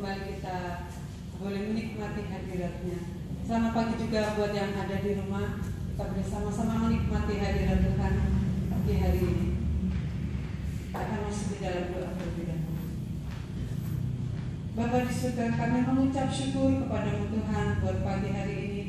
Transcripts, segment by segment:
kembali kita boleh menikmati hadirat-Nya. Selamat pagi juga buat yang ada di rumah. Kita boleh sama-sama menikmati hadirat Tuhan di hari ini. Kita akan masuk di dalam doa terlebih dahulu. Bapa di surga, kami mengucap syukur kepada-Mu Tuhan buat pagi hari ini.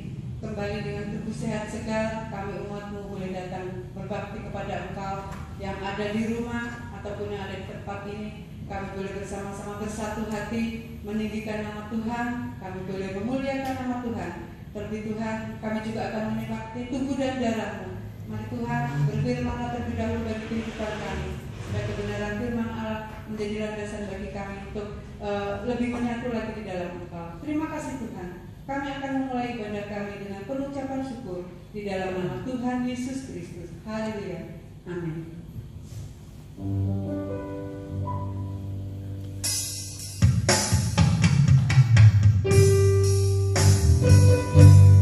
Kembali dengan tubuh sehat segar, kami umat-Mu boleh datang berbakti kepada Engkau yang ada di rumah ataupun yang ada di tempat ini. Kami boleh bersama-sama bersatu hati meninggikan nama Tuhan. Kami boleh memuliakan nama Tuhan. Terlebih Tuhan, kami juga akan menikmati tubuh dan darah-Mu. Mari Tuhan, berfirman-Lah terlebih dahulu bagi kehidupan kami, supaya kebenaran firman Allah menjadi landasan bagi kami untuk lebih menyatu lagi di dalam Engkau. Terima kasih Tuhan. Kami akan memulai ibadah kami dengan pengucapan syukur di dalam nama Tuhan Yesus Kristus. Haleluya. Amin. Segala pujian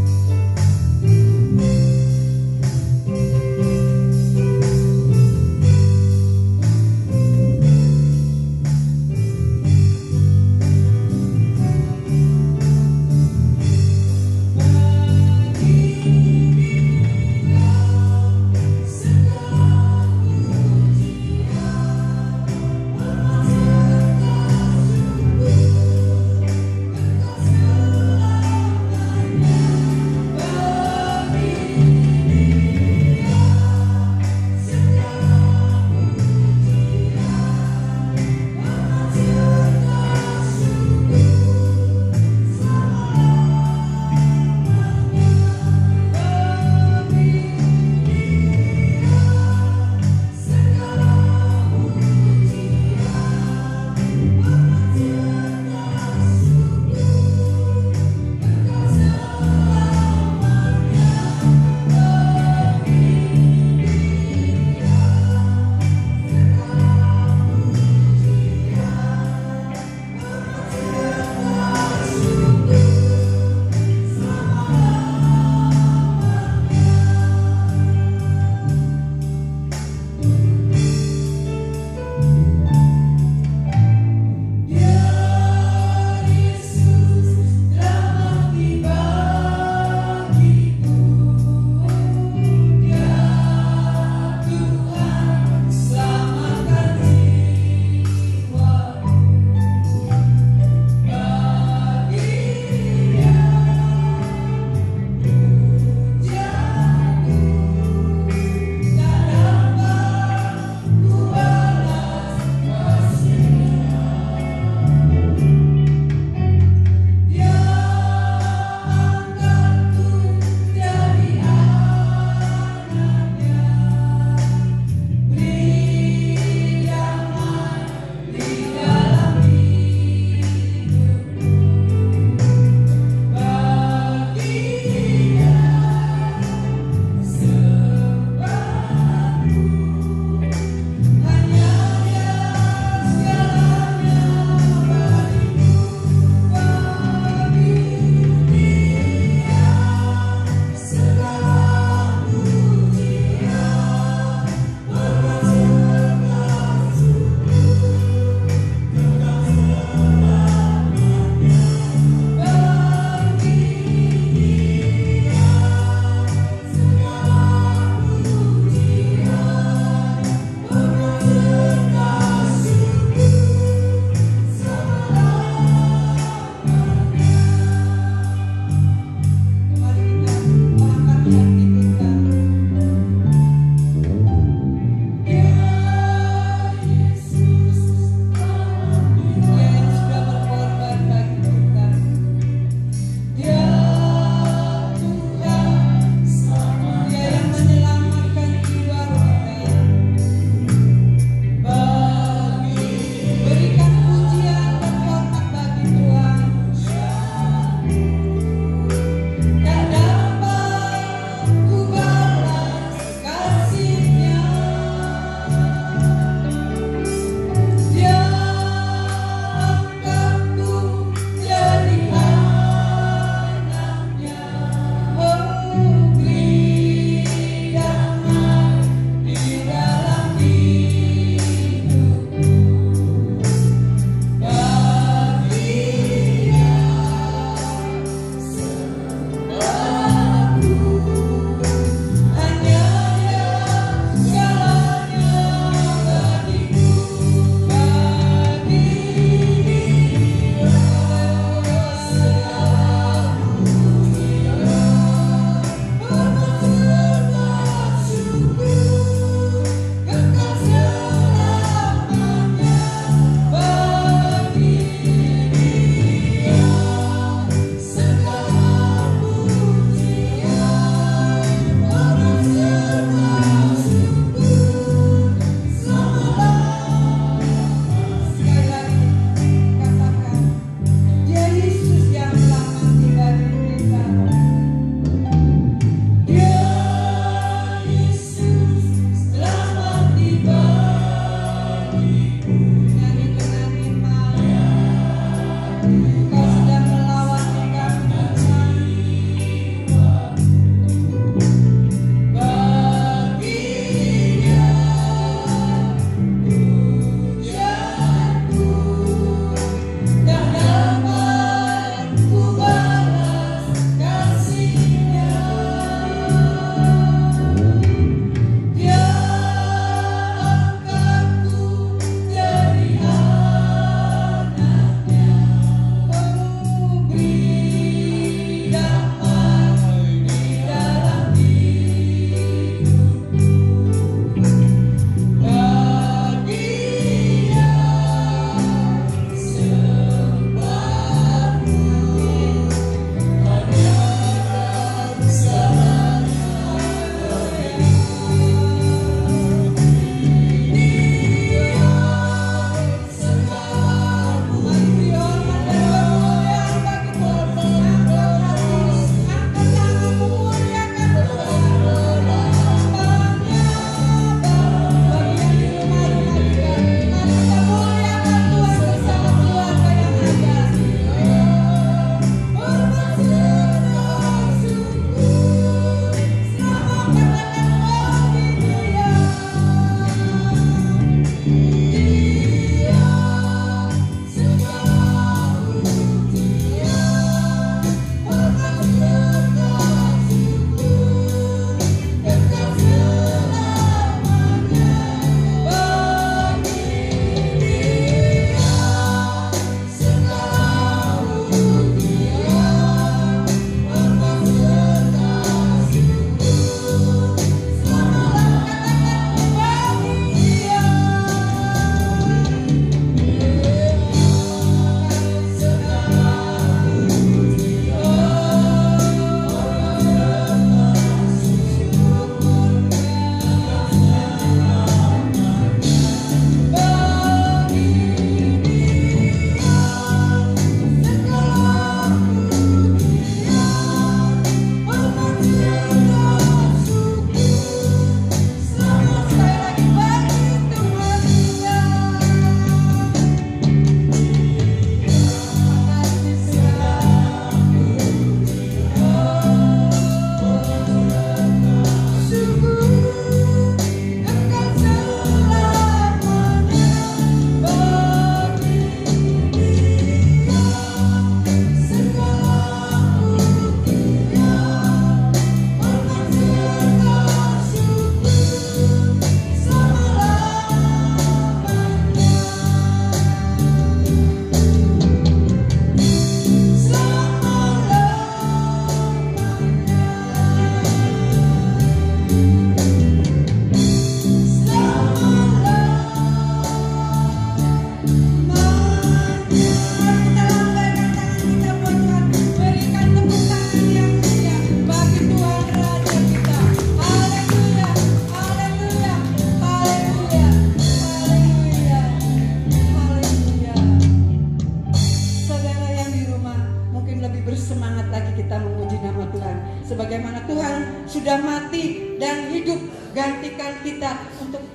kita untuk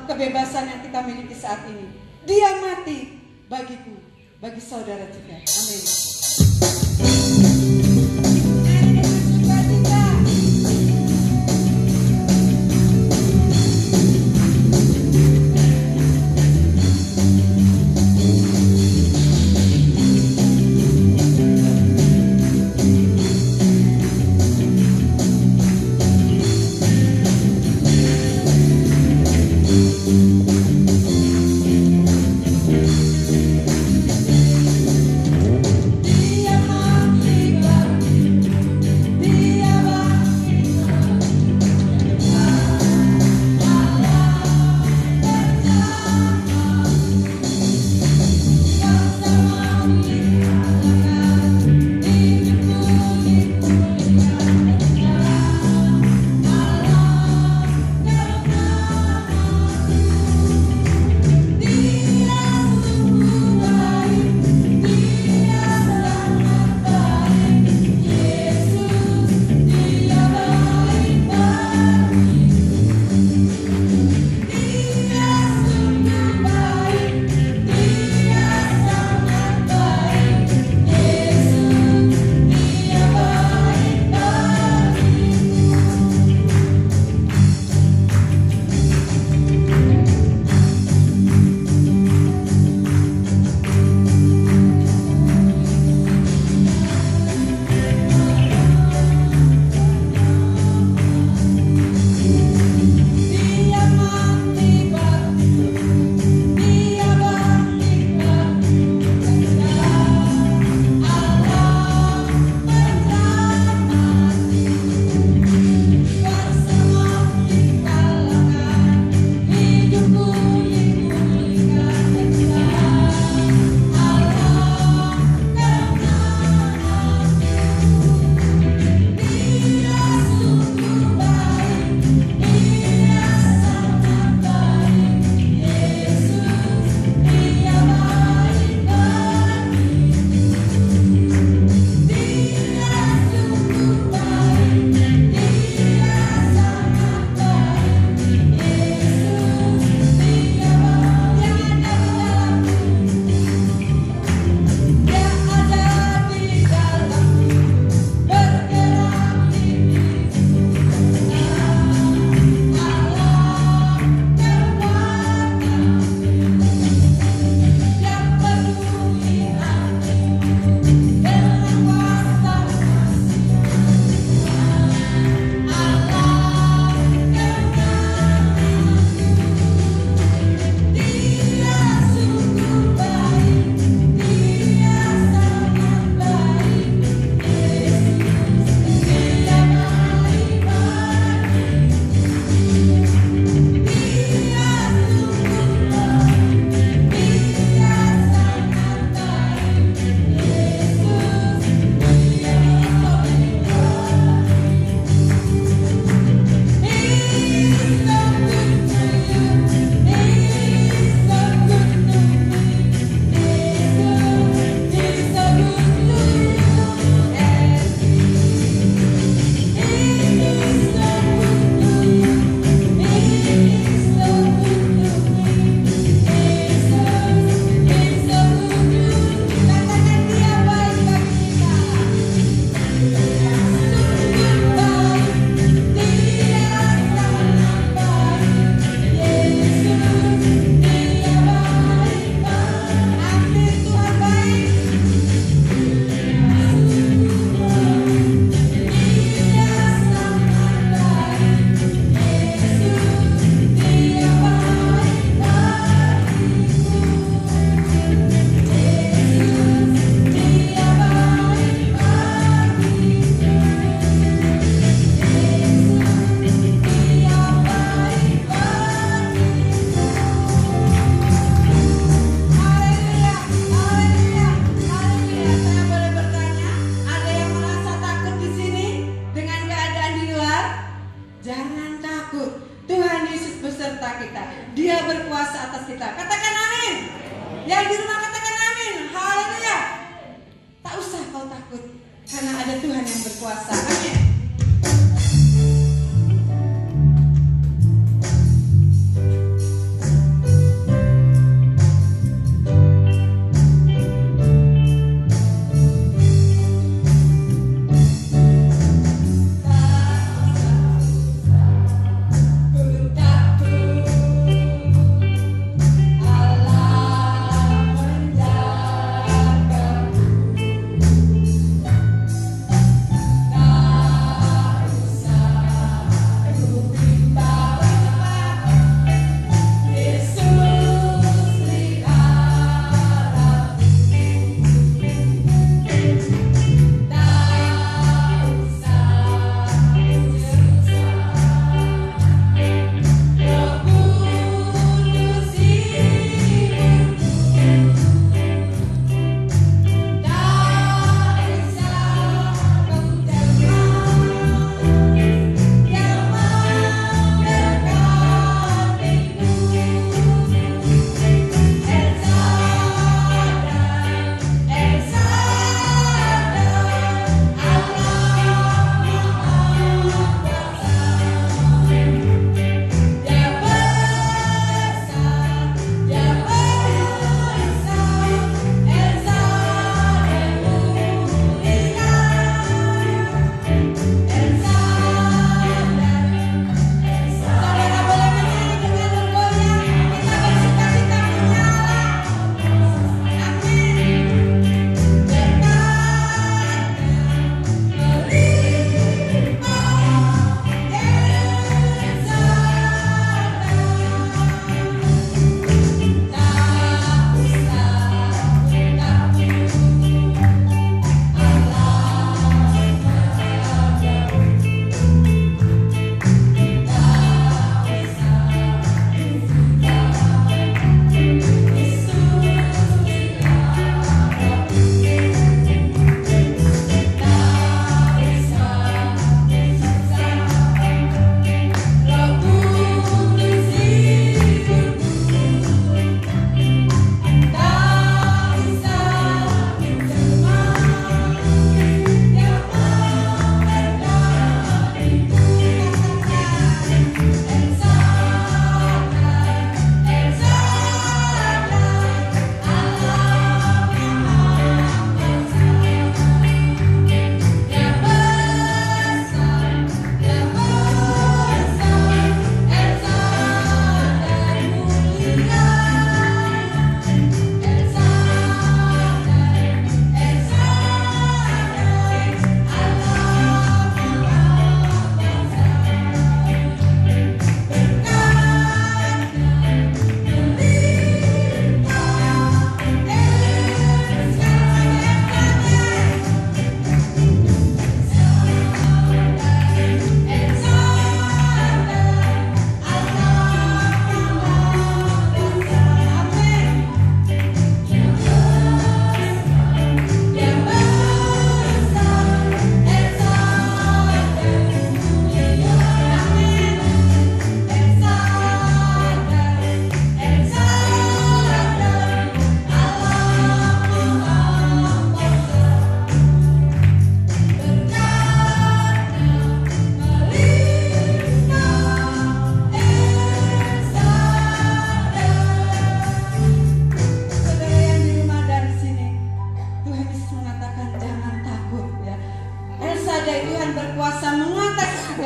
kebebasan yang kita miliki saat ini. Dia mati bagiku, bagi saudara juga. Amin. Dia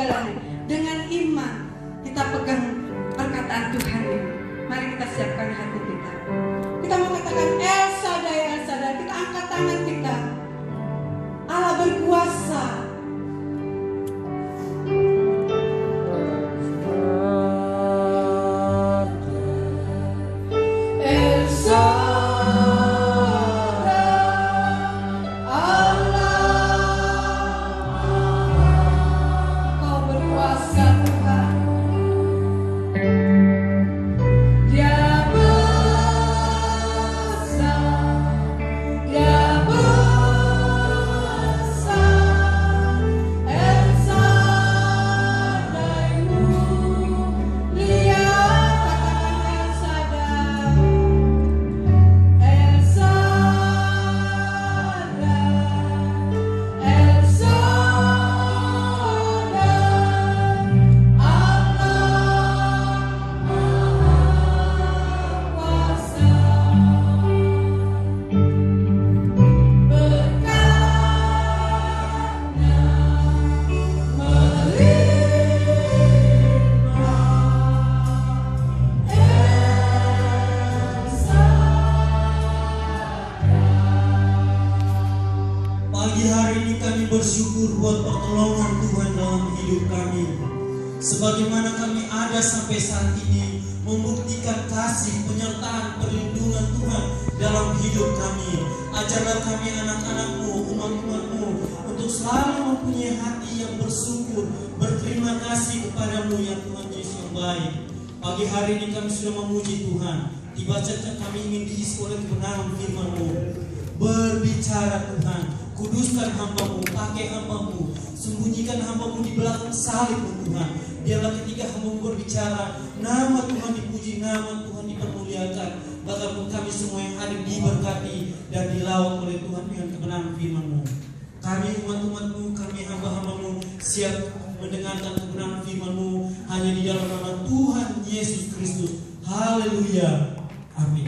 segalanya. Dengan iman kita pegang perkataan Tuhan ini. Mari kita siapkan hati kita. Kita mau katakan El Shaddai, El Shaddai. Kita angkat tangan kita. Allah berkuasa. El Shaddai, Allah, Kau berkuasa Tuhan. Dia besar, Dia besar, El Shaddai mulia. Katakan El Shaddai, El Shaddai, El Shaddai, Allah Maha Kuasa. Berkatnya Pagi hari ini kami bersyukur buat pertolongan Tuhan dalam hidup kami. Sebagaimana kami ada sampai saat ini, membuktikan kasih, penyertaan, perlindungan Tuhan dalam hidup kami. Ajarlah kami anak-anak-Mu, umat-umat-Mu, untuk selalu mempunyai hati yang bersyukur, berterima kasih kepadamu ya Tuhan Yesus yang baik. Pagi hari ini kami sudah memuji Tuhan. Dibacakan kami ingin diisi oleh kebenaran firman-Mu. Berbicara Tuhan, kuduskan hamba-Mu, pakai hamba-Mu, sembunyikan hamba-Mu di belakang salib Tuhan. Biarlah ketika hamba-Mu berbicara, nama Tuhan dipuji, nama Tuhan dipermuliakan. Bahkan kami semua yang hadir diberkati dan dilawat oleh Tuhan dengan kebenaran firman-Mu. Kami umat-umat-Mu, kami hamba-hamba-Mu siap mendengarkan kebenaran firman-Mu hanya di dalam nama Tuhan Yesus Kristus. Haleluya. Amin.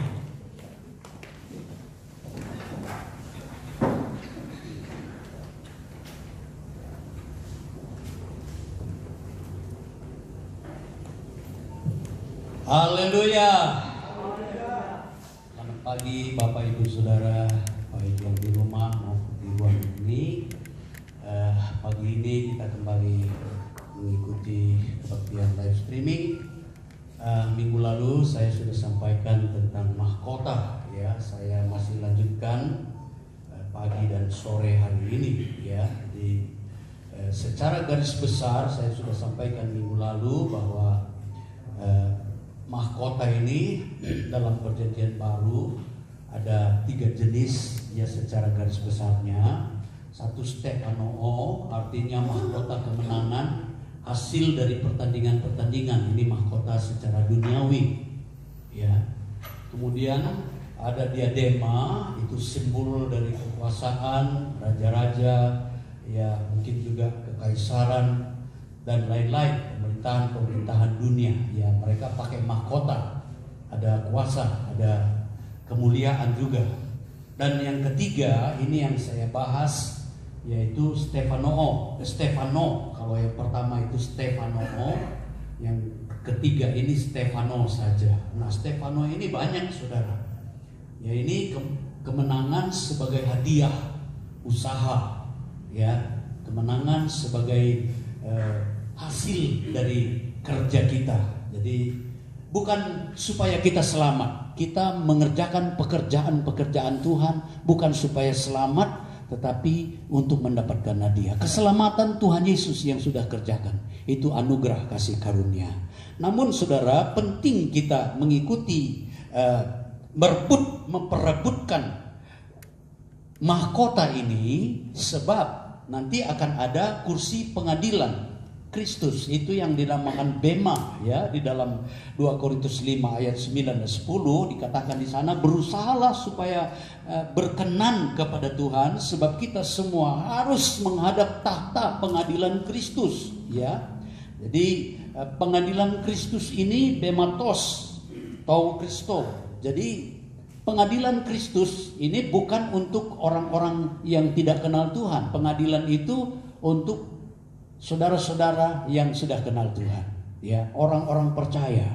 Haleluya. Selamat pagi Bapak Ibu Saudara, baik yang di rumah maupun di ruang ini. Pagi ini kita kembali mengikuti kebaktian live streaming. Minggu lalu saya sudah sampaikan tentang mahkota, ya. Saya masih lanjutkan pagi dan sore hari ini, ya. Jadi secara garis besar saya sudah sampaikan minggu lalu bahwa mahkota ini dalam perjanjian baru ada 3 jenis, ya, secara garis besarnya. Satu Stephanoo, artinya mahkota kemenangan hasil dari pertandingan-pertandingan. Ini mahkota secara duniawi, ya. Kemudian ada diadema, itu simbol dari kekuasaan raja-raja, ya, mungkin juga kekaisaran dan lain-lain, pemerintahan dunia, ya. Mereka pakai mahkota, ada kuasa, ada kemuliaan juga. Dan yang ketiga, ini yang saya bahas, yaitu Stefano. Kalau yang pertama itu Stefano, yang ketiga ini Stefano saja. Nah, Stefano ini banyak, saudara. Ya, ini kemenangan sebagai hadiah usaha, ya, kemenangan sebagai hasil dari kerja kita. Jadi bukan supaya kita selamat, kita mengerjakan pekerjaan-pekerjaan Tuhan bukan supaya selamat, tetapi untuk mendapatkan hadiah. Keselamatan Tuhan Yesus yang sudah kerjakan, itu anugerah kasih karunia. Namun saudara, penting kita mengikuti, memperebutkan mahkota ini, sebab nanti akan ada kursi pengadilan Kristus, itu yang dinamakan bema, ya. Di dalam 2 Korintus 5 ayat 9 dan 10 dikatakan di sana, berusahalah supaya berkenan kepada Tuhan, sebab kita semua harus menghadap tahta pengadilan Kristus, ya. Jadi pengadilan Kristus ini bematos atau Kristo. Jadi pengadilan Kristus ini bukan untuk orang-orang yang tidak kenal Tuhan. Pengadilan itu untuk saudara-saudara yang sudah kenal Tuhan, ya, orang-orang percaya.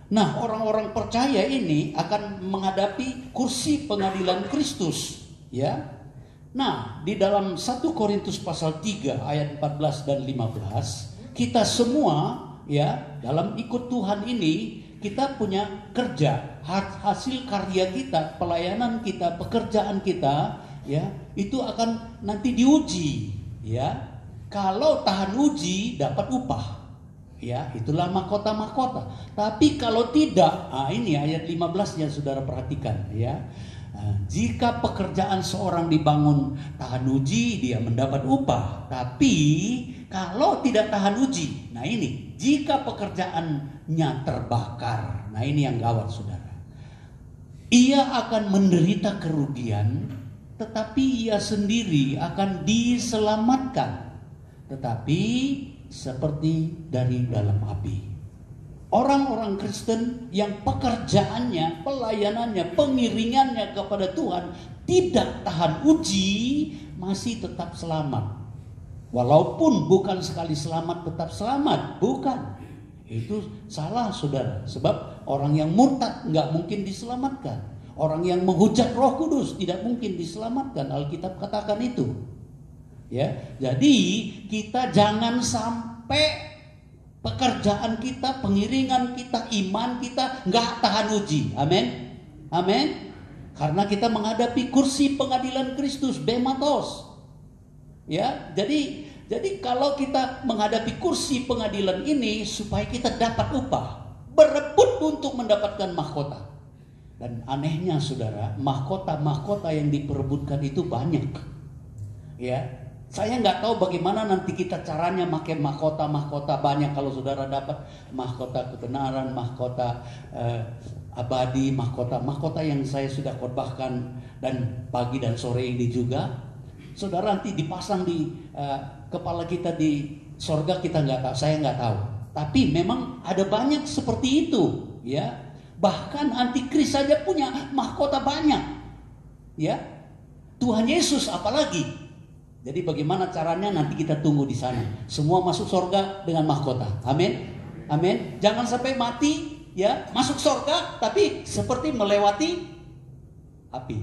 Nah, orang-orang percaya ini akan menghadapi kursi pengadilan Kristus, ya. Nah, di dalam 1 Korintus pasal 3 ayat 14 dan 15, kita semua, ya, dalam ikut Tuhan ini kita punya kerja, hasil karya kita, pelayanan kita, pekerjaan kita, ya, itu akan nanti diuji, ya. Kalau tahan uji dapat upah, ya, itulah mahkota-mahkota. Tapi kalau tidak, ini ayat 15 yang saudara perhatikan, ya. Jika pekerjaan seorang dibangun tahan uji, dia mendapat upah. Tapi kalau tidak tahan uji, nah ini, jika pekerjaannya terbakar, nah ini yang gawat, saudara. Ia akan menderita kerugian, tetapi ia sendiri akan diselamatkan, tetapi seperti dari dalam api. Orang-orang Kristen yang pekerjaannya, pelayanannya, pengiringannya kepada Tuhan tidak tahan uji, masih tetap selamat. Walaupun bukan sekali selamat tetap selamat, bukan. Itu salah, saudara. Sebab orang yang murtad nggak mungkin diselamatkan. Orang yang menghujat Roh Kudus tidak mungkin diselamatkan. Alkitab katakan itu. Ya, jadi kita jangan sampai pekerjaan kita, pengiringan kita, iman kita nggak tahan uji. Amin, amin. Karena kita menghadapi kursi pengadilan Kristus, bematos. Ya, jadi kalau kita menghadapi kursi pengadilan ini supaya kita dapat upah, berebut untuk mendapatkan mahkota. Dan anehnya, saudara, mahkota-mahkota yang diperebutkan itu banyak. Ya. Saya nggak tahu bagaimana nanti kita caranya pakai mahkota-mahkota banyak. Kalau saudara dapat mahkota kebenaran, mahkota abadi, mahkota yang saya sudah khotbahkan dan pagi dan sore ini juga, saudara, nanti dipasang di kepala kita di sorga, kita nggak tahu, saya nggak tahu. Tapi memang ada banyak seperti itu, ya. Bahkan antikris saja punya mahkota banyak, ya. Tuhan Yesus apalagi. Jadi bagaimana caranya nanti kita tunggu di sana. Semua masuk surga dengan mahkota. Amin. Amin. Jangan sampai mati, ya, masuk surga tapi seperti melewati api.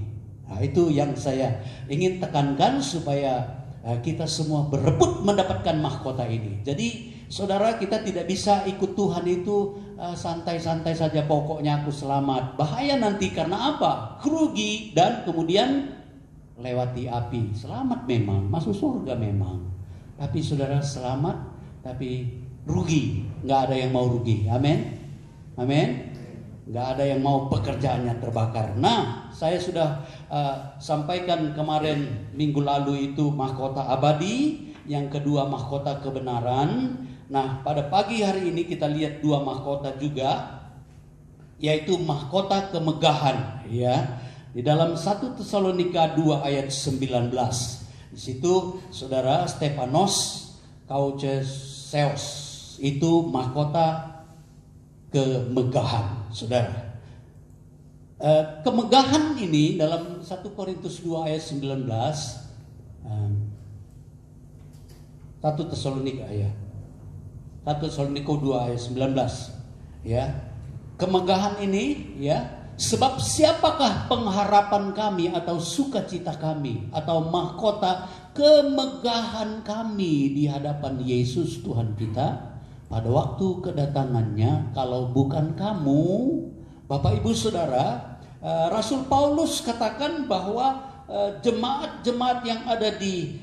Nah, itu yang saya ingin tekankan supaya kita semua berebut mendapatkan mahkota ini. Jadi saudara, kita tidak bisa ikut Tuhan itu santai-santai saja, pokoknya aku selamat. Bahaya nanti, karena apa? Rugi dan kemudian lewati api. Selamat memang, masuk surga memang, tapi saudara selamat tapi rugi. Nggak ada yang mau rugi. Amin, amin. Nggak ada yang mau pekerjaannya terbakar. Nah, saya sudah sampaikan kemarin minggu lalu itu mahkota abadi, yang kedua mahkota kebenaran. Nah, pada pagi hari ini kita lihat dua mahkota juga, yaitu mahkota kemegahan, ya. Di dalam 1 Tesalonika 2 ayat 19. Di situ saudara, Stefanos Kauceseos itu mahkota kemegahan, saudara. Kemegahan ini dalam 1 Korintus 2 ayat 19, 1 Tesalonika, ya. 1 Tesalonika 2 ayat 19, ya. Kemegahan ini, ya. Sebab siapakah pengharapan kami atau sukacita kami atau mahkota kemegahan kami di hadapan Yesus Tuhan kita pada waktu kedatangannya, kalau bukan kamu. Bapak Ibu Saudara, Rasul Paulus katakan bahwa jemaat-jemaat yang ada di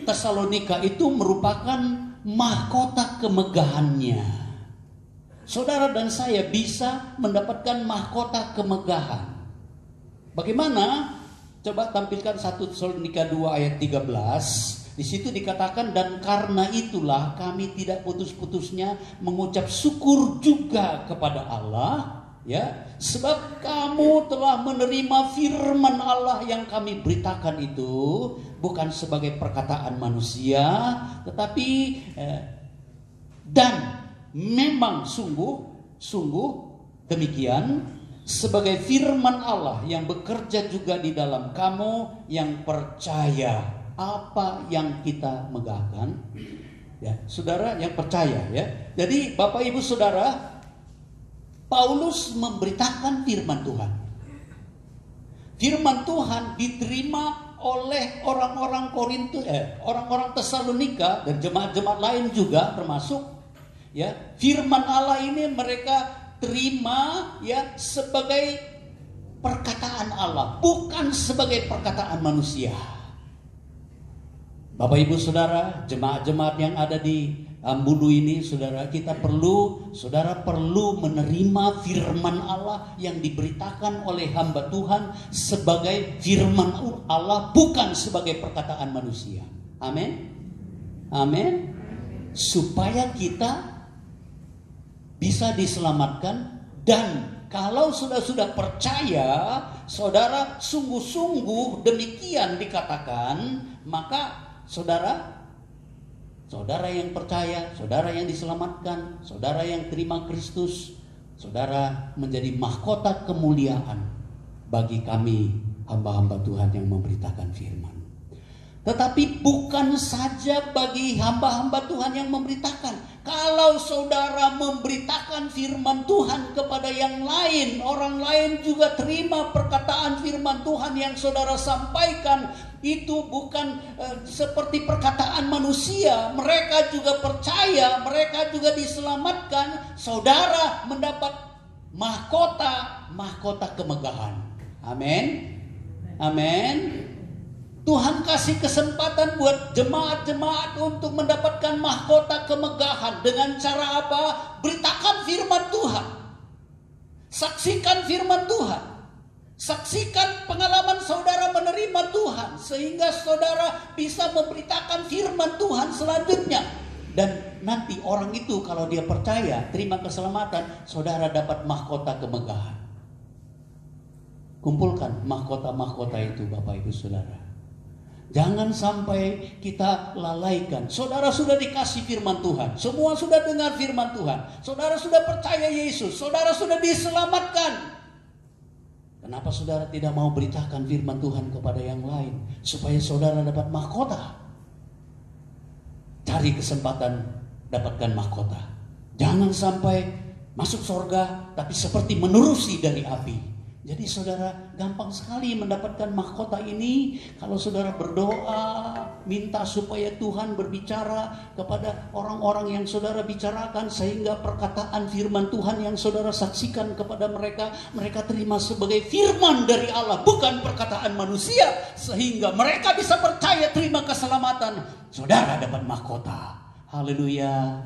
Tesalonika itu merupakan mahkota kemegahannya. Saudara dan saya bisa mendapatkan mahkota kemegahan. Bagaimana? Coba tampilkan 1 Tesalonika 2 ayat 13. Di situ dikatakan, dan karena itulah kami tidak putus-putusnya mengucap syukur juga kepada Allah, ya, sebab kamu telah menerima firman Allah yang kami beritakan itu bukan sebagai perkataan manusia, tetapi dan memang sungguh demikian sebagai firman Allah yang bekerja juga di dalam kamu yang percaya. Apa yang kita megahkan? Ya, saudara yang percaya ya. Jadi Bapak Ibu Saudara, Paulus memberitakan firman Tuhan. Firman Tuhan diterima oleh orang-orang Korintus, orang-orang Tesalonika dan jemaat-jemaat lain juga termasuk. Ya, firman Allah ini mereka terima ya sebagai perkataan Allah, bukan sebagai perkataan manusia. Bapak Ibu Saudara, jemaat-jemaat yang ada di Ambudu ini, saudara perlu menerima firman Allah yang diberitakan oleh hamba Tuhan sebagai firman Allah, bukan sebagai perkataan manusia. Amin. Amin. Supaya kita bisa diselamatkan, dan kalau sudah percaya, saudara sungguh-sungguh demikian dikatakan, maka saudara yang percaya, saudara yang diselamatkan, saudara yang terima Kristus, saudara menjadi mahkota kemuliaan bagi kami hamba-hamba Tuhan yang memberitakan firman. Tetapi bukan saja bagi hamba-hamba Tuhan yang memberitakan. Kalau saudara memberitakan firman Tuhan kepada yang lain, orang lain juga terima perkataan firman Tuhan yang saudara sampaikan. Itu bukan seperti perkataan manusia. Mereka juga percaya, mereka juga diselamatkan. Saudara mendapat mahkota kemegahan. Amin. Amin. Tuhan kasih kesempatan buat jemaat-jemaat untuk mendapatkan mahkota kemegahan. Dengan cara apa? Beritakan firman Tuhan. Saksikan firman Tuhan. Saksikan pengalaman saudara menerima Tuhan, sehingga saudara bisa memberitakan firman Tuhan selanjutnya. Dan nanti orang itu kalau dia percaya, terima keselamatan, saudara dapat mahkota kemegahan. Kumpulkan mahkota-mahkota itu Bapak Ibu Saudara. Jangan sampai kita lalaikan. Saudara sudah dikasih firman Tuhan. Semua sudah dengar firman Tuhan. Saudara sudah percaya Yesus. Saudara sudah diselamatkan. Kenapa saudara tidak mau beritakan firman Tuhan kepada yang lain? Supaya saudara dapat mahkota. Cari kesempatan dapatkan mahkota. Jangan sampai masuk surga tapi seperti menerusi dari api. Jadi saudara gampang sekali mendapatkan mahkota ini kalau saudara berdoa, minta supaya Tuhan berbicara kepada orang-orang yang saudara bicarakan, sehingga perkataan firman Tuhan yang saudara saksikan kepada mereka, mereka terima sebagai firman dari Allah, bukan perkataan manusia, sehingga mereka bisa percaya terima keselamatan. Saudara dapat mahkota. Haleluya.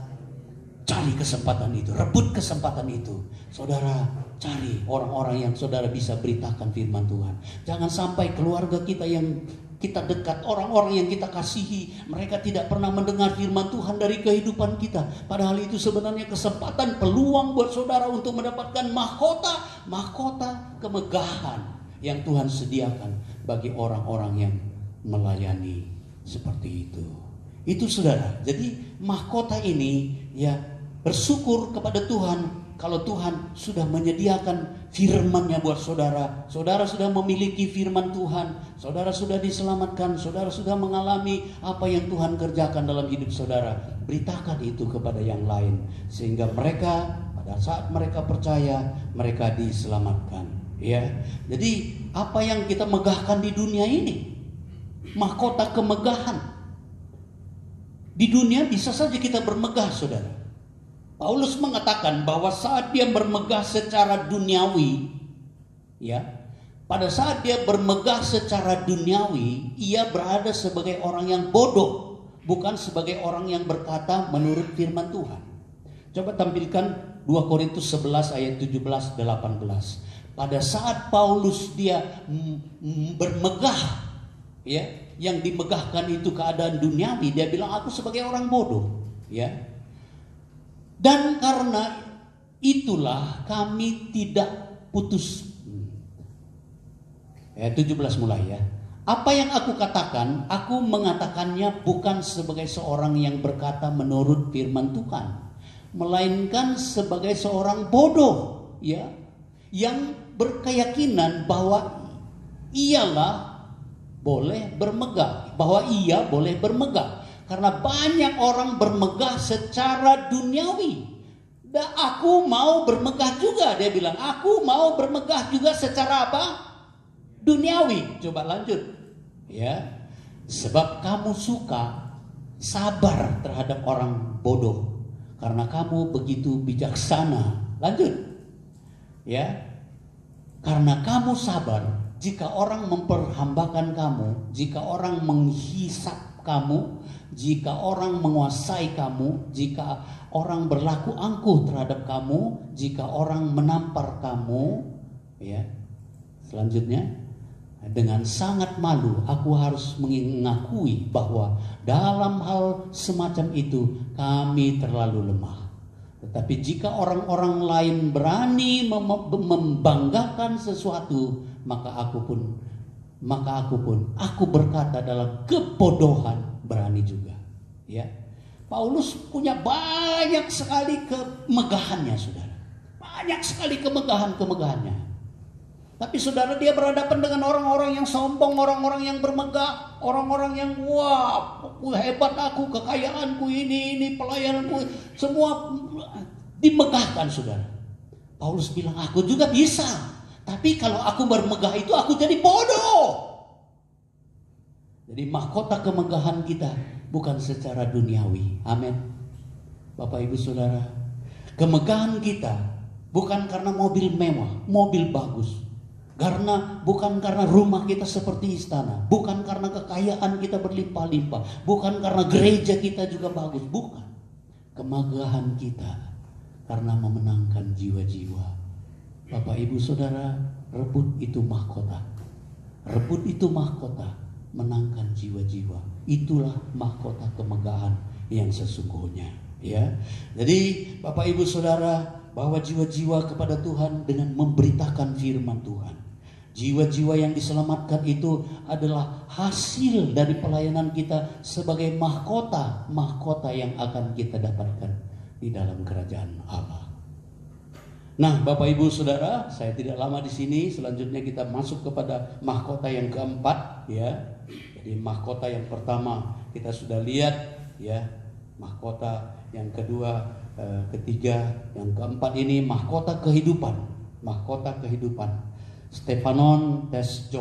Cari kesempatan itu, rebut kesempatan itu. Saudara, cari orang-orang yang saudara bisa beritakan firman Tuhan. Jangan sampai keluarga kita yang kita dekat, orang-orang yang kita kasihi, mereka tidak pernah mendengar firman Tuhan dari kehidupan kita. Padahal itu sebenarnya kesempatan, peluang buat saudara untuk mendapatkan mahkota kemegahan yang Tuhan sediakan bagi orang-orang yang melayani seperti itu. Itu saudara. Jadi mahkota ini ya, bersyukur kepada Tuhan kalau Tuhan sudah menyediakan firman-Nya buat saudara. Saudara sudah memiliki firman Tuhan. Saudara sudah diselamatkan. Saudara sudah mengalami apa yang Tuhan kerjakan dalam hidup saudara. Beritakan itu kepada yang lain, sehingga mereka pada saat mereka percaya, mereka diselamatkan. Ya. Jadi apa yang kita megahkan di dunia ini, mahkota kemegahan. Di dunia bisa saja kita bermegah, saudara. Paulus mengatakan bahwa saat dia bermegah secara duniawi, ya, pada saat dia bermegah secara duniawi, ia berada sebagai orang yang bodoh, bukan sebagai orang yang berkata menurut firman Tuhan. Coba tampilkan 2 Korintus 11 ayat 17-18. Pada saat Paulus dia bermegah, ya, yang dimegahkan itu keadaan duniawi, dia bilang aku sebagai orang bodoh, ya. Dan karena itulah kami tidak putus. Ayat 17 mulai ya. Apa yang aku katakan, aku mengatakannya bukan sebagai seorang yang berkata menurut firman Tuhan, melainkan sebagai seorang bodoh, ya, yang berkeyakinan bahwa ialah boleh bermegah, bahwa ia boleh bermegah. Karena banyak orang bermegah secara duniawi. Dan aku mau bermegah juga, dia bilang. Aku mau bermegah juga secara apa? Duniawi. Coba lanjut. Ya. Sebab kamu suka sabar terhadap orang bodoh. Karena kamu begitu bijaksana. Lanjut. Ya. Karena kamu sabar, jika orang memperhambakan kamu, jika orang menghisap kamu, jika orang menguasai kamu, jika orang berlaku angkuh terhadap kamu, jika orang menampar kamu, ya. Selanjutnya, dengan sangat malu aku harus mengakui bahwa dalam hal semacam itu kami terlalu lemah. Tetapi jika orang-orang lain berani membanggakan sesuatu, maka aku berkata dalam kebodohan berani juga. Ya, Paulus punya banyak sekali kemegahannya, saudara. Banyak sekali kemegahannya. Tapi saudara, dia berhadapan dengan orang-orang yang sombong, orang-orang yang bermegah, orang-orang yang wah, hebat aku, kekayaanku ini pelayananku, semua dimegahkan, saudara. Paulus bilang, aku juga bisa. Tapi kalau aku bermegah itu aku jadi bodoh. Jadi mahkota kemegahan kita bukan secara duniawi. Amin. Bapak Ibu Saudara, kemegahan kita bukan karena mobil mewah, mobil bagus. Bukan karena rumah kita seperti istana, bukan karena kekayaan kita berlimpah-limpah, bukan karena gereja kita juga bagus, bukan. Kemegahan kita karena memenangkan jiwa-jiwa. Bapak Ibu Saudara, rebut itu mahkota. Rebut itu mahkota, menangkan jiwa-jiwa. Itulah mahkota kemegahan yang sesungguhnya, ya. Jadi Bapak Ibu Saudara, bawa jiwa-jiwa kepada Tuhan dengan memberitakan firman Tuhan. Jiwa-jiwa yang diselamatkan itu adalah hasil dari pelayanan kita sebagai mahkota yang akan kita dapatkan di dalam kerajaan Allah. Nah, Bapak Ibu Saudara, saya tidak lama di sini. Selanjutnya kita masuk kepada mahkota yang keempat, ya. Jadi mahkota yang pertama kita sudah lihat, ya. Mahkota yang kedua, ketiga, yang keempat ini mahkota kehidupan. Mahkota kehidupan. Stephanon tes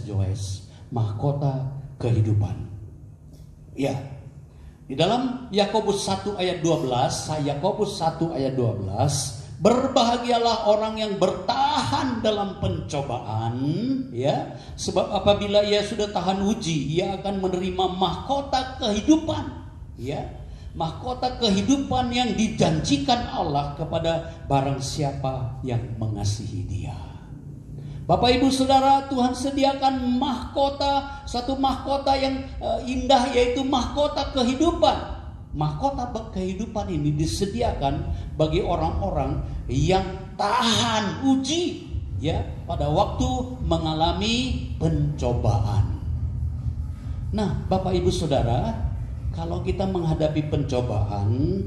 Joes, mahkota kehidupan. Ya. Di dalam Yakobus 1 ayat 12, berbahagialah orang yang bertahan dalam pencobaan, ya, sebab apabila ia sudah tahan uji, ia akan menerima mahkota kehidupan, ya. Mahkota kehidupan yang dijanjikan Allah kepada barang siapa yang mengasihi Dia. Bapak Ibu Saudara, Tuhan sediakan satu mahkota yang indah, yaitu mahkota kehidupan. Mahkota kehidupan ini disediakan bagi orang-orang yang tahan uji, ya, pada waktu mengalami pencobaan. Nah, Bapak Ibu Saudara, kalau kita menghadapi pencobaan,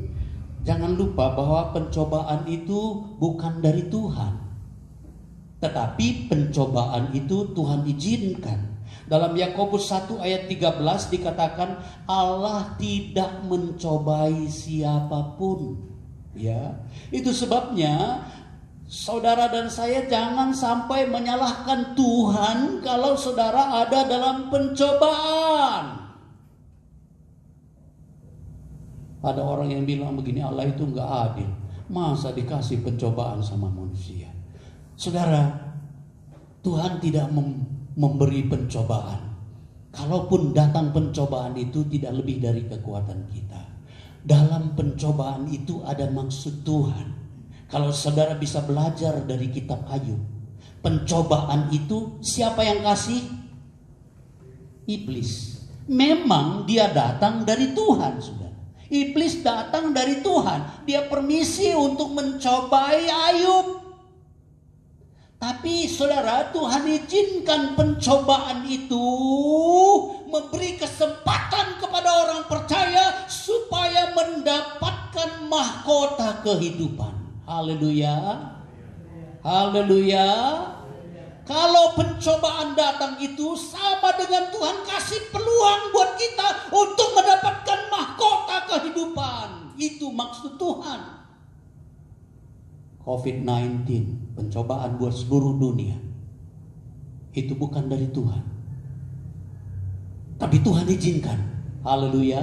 jangan lupa bahwa pencobaan itu bukan dari Tuhan. Tetapi pencobaan itu Tuhan izinkan. Dalam Yakobus 1 ayat 13 dikatakan Allah tidak mencobai siapapun. Ya, itu sebabnya saudara dan saya jangan sampai menyalahkan Tuhan kalau saudara ada dalam pencobaan. Ada orang yang bilang begini, Allah itu enggak adil. Masa dikasih pencobaan sama manusia? Saudara, Tuhan tidak memberi pencobaan. Kalaupun datang pencobaan itu tidak lebih dari kekuatan kita. Dalam pencobaan itu ada maksud Tuhan. Kalau saudara bisa belajar dari kitab Ayub, pencobaan itu siapa yang kasih? Iblis. Memang dia datang dari Tuhan, saudara. Iblis datang dari Tuhan. Dia permisi untuk mencobai Ayub. Tapi saudara, Tuhan izinkan pencobaan itu memberi kesempatan kepada orang percaya supaya mendapatkan mahkota kehidupan. Haleluya. Haleluya. Kalau pencobaan datang itu sama dengan Tuhan kasih peluang buat kita untuk mendapatkan mahkota kehidupan. Itu maksud Tuhan. COVID-19, pencobaan buat seluruh dunia. Itu bukan dari Tuhan. Tapi Tuhan izinkan. Haleluya.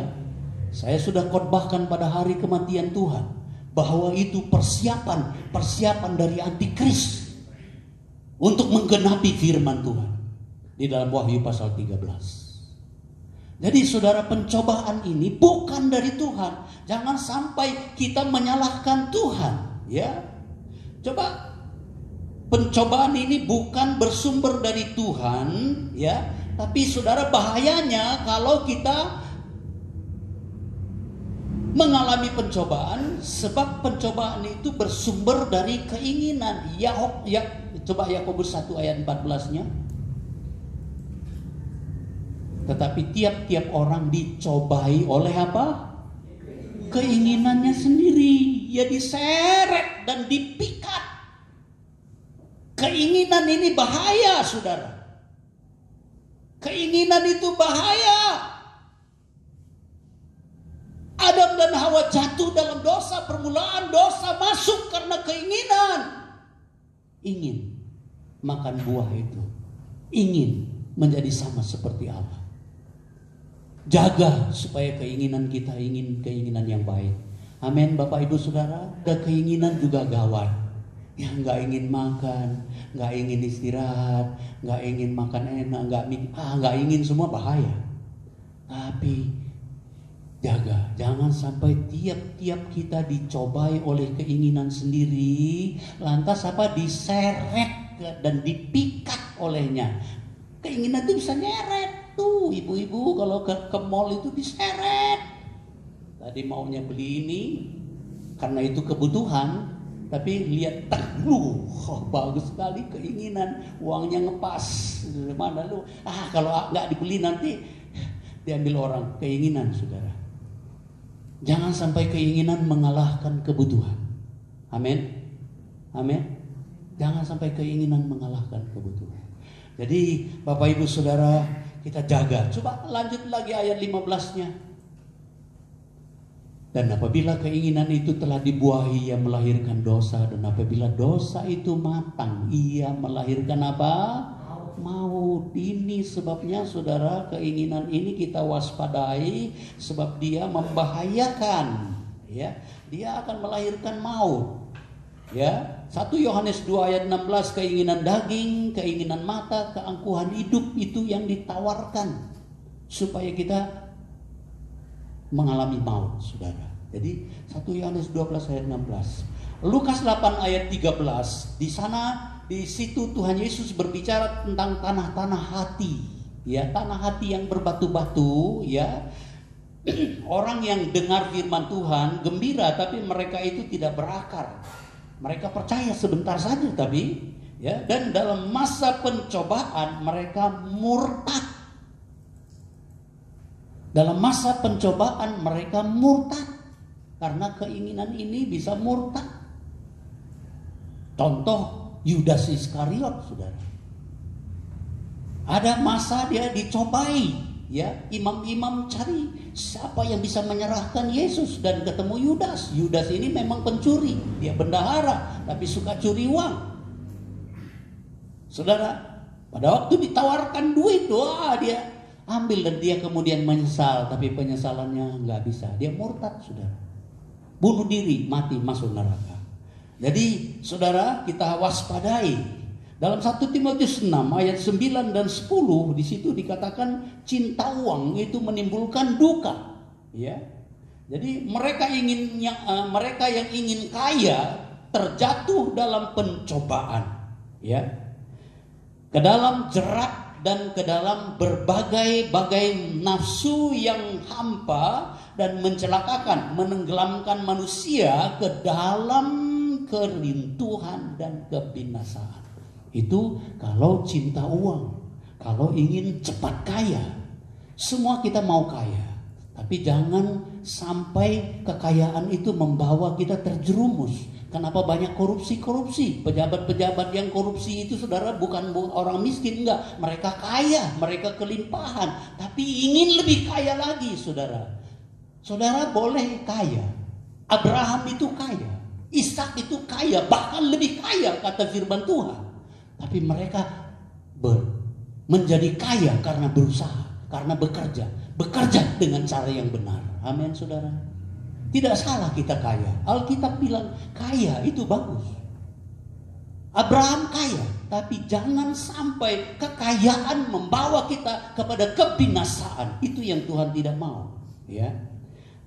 Saya sudah khotbahkan pada hari kematian Tuhan, bahwa itu persiapan dari antikris untuk menggenapi firman Tuhan di dalam Wahyu pasal 13. Jadi saudara, pencobaan ini bukan dari Tuhan. Jangan sampai kita menyalahkan Tuhan, ya. Coba, pencobaan ini bukan bersumber dari Tuhan, ya. Tapi saudara, bahayanya kalau kita mengalami pencobaan, sebab pencobaan itu bersumber dari keinginan. Coba Yakobus 1 ayat 14-nya. Tetapi tiap-tiap orang dicobai oleh apa? Keinginannya sendiri. Ya diseret dan dipikat. Keinginan ini bahaya, saudara. Keinginan itu bahaya. Adam dan Hawa jatuh dalam dosa, permulaan dosa masuk karena keinginan. Ingin makan buah itu, ingin menjadi sama seperti Allah. Jaga supaya keinginan kita keinginan yang baik. Amin, Bapak Ibu Saudara. Dan keinginan juga gawat. Ya, nggak ingin makan, nggak ingin istirahat, nggak ingin makan enak, nggak ingin, semua bahaya. Tapi jaga, jangan sampai tiap-tiap kita dicobai oleh keinginan sendiri, lantas diseret dan dipikat olehnya. Keinginan itu bisa nyeret tuh, ibu-ibu kalau ke mall itu diseret. Tadi maunya beli ini karena itu kebutuhan, tapi lihat bagus sekali keinginan, uangnya ngepas. Mana lu? Kalau nggak dibeli nanti diambil orang. Keinginan, saudara. Jangan sampai keinginan mengalahkan kebutuhan. Amin. Amin. Jangan sampai keinginan mengalahkan kebutuhan. Jadi Bapak Ibu Saudara, kita jaga. Coba lanjut lagi ayat 15-nya. Dan apabila keinginan itu telah dibuahi, ia melahirkan dosa. Dan apabila dosa itu matang, ia melahirkan apa? Maut. Ini sebabnya saudara, keinginan ini kita waspadai, sebab dia membahayakan, ya. Dia akan melahirkan maut, ya. 1 Yohanes 2 ayat 16, keinginan daging, keinginan mata, keangkuhan hidup itu yang ditawarkan supaya kita mengalami maut, saudara. Jadi 1 Yohanes 12 ayat 16. Lukas 8 ayat 13, di situ Tuhan Yesus berbicara tentang tanah-tanah hati, ya, tanah hati yang berbatu-batu, ya. Orang yang dengar firman Tuhan gembira, tapi mereka itu tidak berakar. Mereka percaya sebentar saja, tapi ya, dan dalam masa pencobaan mereka murtad. Dalam masa pencobaan mereka murtad karena keinginan ini bisa murtad. Contoh Yudas Iskariot, saudara. Ada masa dia dicobai, ya. Imam-imam cari siapa yang bisa menyerahkan Yesus, dan ketemu Yudas. Yudas ini memang pencuri, dia bendahara, tapi suka curi uang. Saudara, pada waktu ditawarkan duit, dia ambil dan dia kemudian menyesal, tapi penyesalannya nggak bisa. Dia murtad, saudara. Bunuh diri, mati, masuk neraka. Jadi saudara, kita waspadai. Dalam 1 Timotius 6 ayat 9 dan 10, di situ dikatakan cinta uang itu menimbulkan duka, ya. Jadi mereka yang ingin kaya terjatuh dalam pencobaan, ya. Ke dalam jerat dan ke dalam berbagai-bagai nafsu yang hampa dan mencelakakan, menenggelamkan manusia ke dalam kerintuhan dan kebinasaan. Itu kalau cinta uang, kalau ingin cepat kaya. Semua kita mau kaya, Tapi jangan sampai kekayaan itu membawa kita terjerumus. Kenapa banyak korupsi? Pejabat-pejabat yang korupsi itu saudara bukan orang miskin, enggak. Mereka kaya, mereka kelimpahan. Tapi ingin lebih kaya lagi saudara. Saudara boleh kaya. Abraham itu kaya. Ishak itu kaya, bahkan lebih kaya kata firman Tuhan. Tapi mereka menjadi kaya karena berusaha, karena bekerja dengan cara yang benar. Amin saudara. Tidak salah kita kaya. Alkitab bilang kaya itu bagus. Abraham kaya, tapi jangan sampai kekayaan membawa kita kepada kebinasaan. Itu yang Tuhan tidak mau, ya.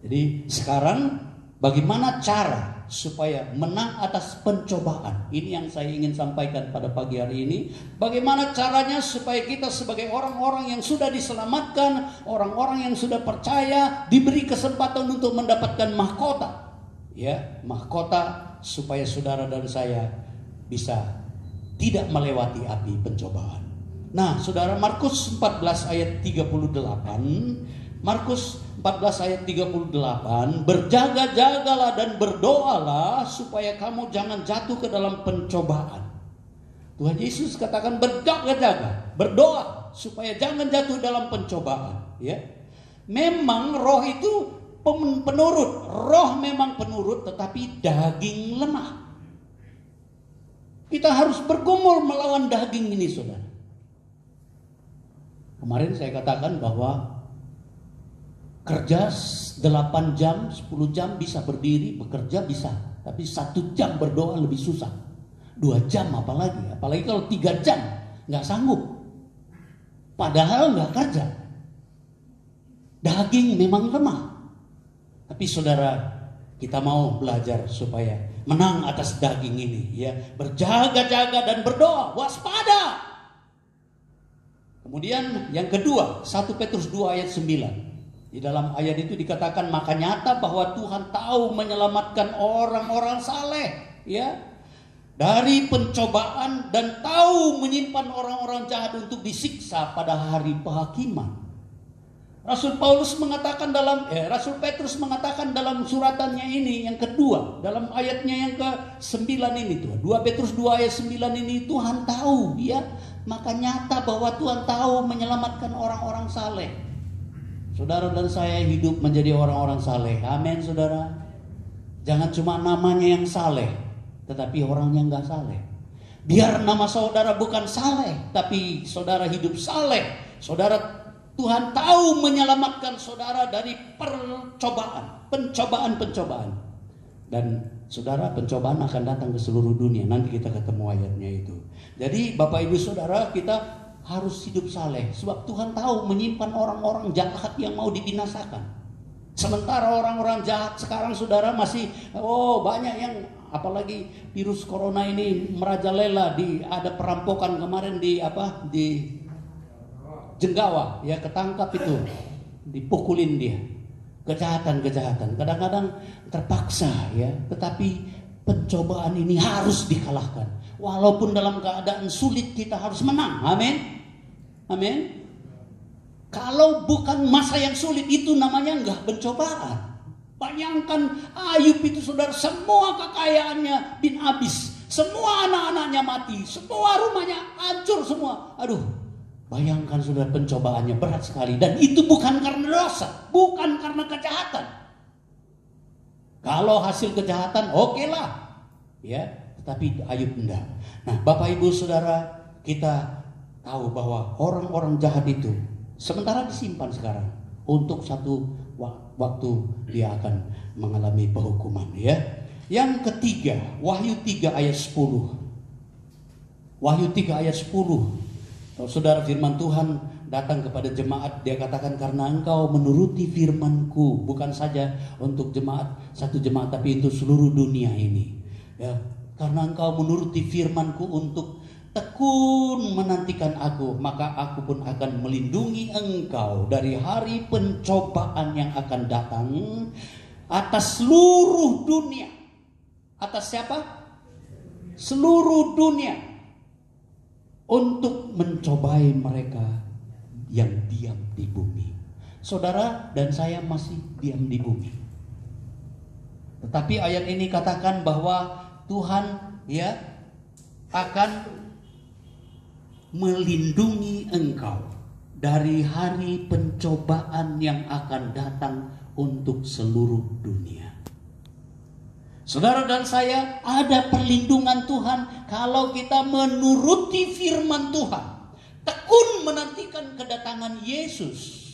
Jadi sekarang bagaimana cara supaya menang atas pencobaan? Ini yang saya ingin sampaikan pada pagi hari ini. Bagaimana caranya supaya kita sebagai orang-orang yang sudah diselamatkan, orang-orang yang sudah percaya, diberi kesempatan untuk mendapatkan mahkota. Ya, mahkota supaya saudara dan saya bisa tidak melewati api pencobaan. Nah, saudara, Markus 14 ayat 38. Markus 14 ayat 38, berjaga-jagalah dan berdoalah supaya kamu jangan jatuh ke dalam pencobaan. Tuhan Yesus katakan berjaga-jaga, berdoa supaya jangan jatuh dalam pencobaan. Ya, memang roh itu penurut, roh memang penurut, tetapi daging lemah. Kita harus bergumul melawan daging ini, saudara. Kemarin saya katakan bahwa kerja 8 jam, 10 jam bisa berdiri, bekerja bisa. Tapi 1 jam berdoa lebih susah. 2 jam apalagi. Apalagi kalau 3 jam, gak sanggup. Padahal gak kerja. Daging memang lemah. Tapi saudara, kita mau belajar supaya menang atas daging ini. Ya, berjaga-jaga dan berdoa, waspada. Kemudian yang kedua, 1 Petrus 2 ayat 9. Di dalam ayat itu dikatakan maka nyata bahwa Tuhan tahu menyelamatkan orang-orang saleh, ya, dari pencobaan dan tahu menyimpan orang-orang jahat untuk disiksa pada hari penghakiman. Rasul Petrus mengatakan dalam suratannya ini yang kedua, dalam ayatnya yang ke-9 ini tuh, 2 Petrus 2 ayat 9 ini, Tuhan tahu, ya, maka nyata bahwa Tuhan tahu menyelamatkan orang-orang saleh. Saudara dan saya hidup menjadi orang-orang saleh. Amin saudara. Jangan cuma namanya yang saleh, tetapi orangnya enggak saleh. Biar nama saudara bukan saleh, tapi saudara hidup saleh. Saudara, Tuhan tahu menyelamatkan saudara dari pencobaan. Dan saudara, pencobaan akan datang ke seluruh dunia. Nanti kita ketemu ayatnya itu. Jadi Bapak Ibu Saudara, kita harus hidup saleh, sebab Tuhan tahu menyimpan orang-orang jahat yang mau dibinasakan. Sementara orang-orang jahat sekarang saudara masih banyak yang, apalagi virus corona ini merajalela. Ada perampokan kemarin di Jenggawa, ya, ketangkap itu, dipukulin dia. Kejahatan. Kadang-kadang terpaksa, ya, tetapi pencobaan ini harus dikalahkan. Walaupun dalam keadaan sulit kita harus menang. Amin. Amin. Kalau bukan masa yang sulit, itu namanya enggak pencobaan. Bayangkan Ayub itu saudara, semua kekayaannya habis, semua anak-anaknya mati, semua rumahnya hancur semua. Aduh, bayangkan saudara, pencobaannya berat sekali. Dan itu bukan karena dosa, bukan karena kejahatan. Kalau hasil kejahatan oke lah, ya, tapi Ayub enggak. Nah, Bapak Ibu Saudara, kita tahu bahwa orang-orang jahat itu sementara disimpan sekarang, untuk satu waktu dia akan mengalami penghukuman, ya. Yang ketiga, Wahyu 3 ayat 10. Wahyu 3 ayat 10. Kalau saudara, firman Tuhan datang kepada jemaat, dia katakan karena engkau menuruti firmanku, bukan saja untuk satu jemaat, tapi untuk seluruh dunia ini, ya. Karena engkau menuruti firmanku untuk tekun menantikan aku, maka aku pun akan melindungi engkau dari hari pencobaan yang akan datang atas seluruh dunia. Atas siapa? Seluruh dunia. Untuk mencobai mereka yang diam di bumi. saudara dan saya masih diam di bumi. Tetapi ayat ini katakan bahwa Tuhan akan melindungi engkau dari hari pencobaan yang akan datang untuk seluruh dunia. Saudara dan saya, ada perlindungan Tuhan kalau kita menuruti firman Tuhan. Tekun menantikan kedatangan Yesus.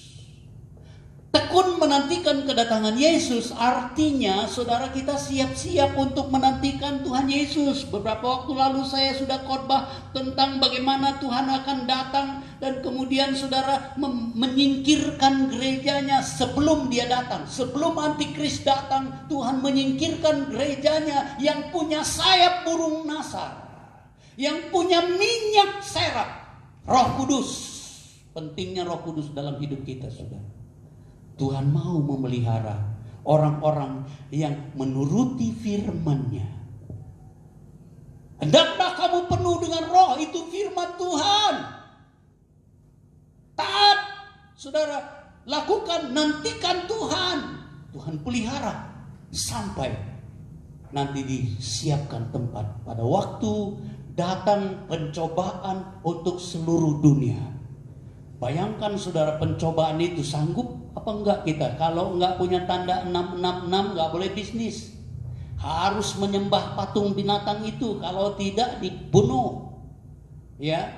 Tekun menantikan kedatangan Yesus artinya saudara kita siap-siap untuk menantikan Tuhan Yesus. Beberapa waktu lalu saya sudah khotbah tentang bagaimana Tuhan akan datang dan kemudian saudara menyingkirkan gerejanya sebelum dia datang. Sebelum antikris datang, Tuhan menyingkirkan gerejanya yang punya sayap burung nasar, yang punya minyak serap, Roh Kudus. Pentingnya Roh Kudus dalam hidup kita, saudara. Tuhan mau memelihara orang-orang yang menuruti firman-Nya. Hendaklah kamu penuh dengan roh, itu firman Tuhan. Taat, saudara, lakukan, nantikan Tuhan. Tuhan pelihara sampai nanti disiapkan tempat pada waktu datang pencobaan untuk seluruh dunia. Bayangkan saudara, pencobaan itu sanggup apa enggak kita? Kalau enggak punya tanda 666 enggak boleh bisnis. Harus menyembah patung binatang itu, kalau tidak dibunuh. Ya,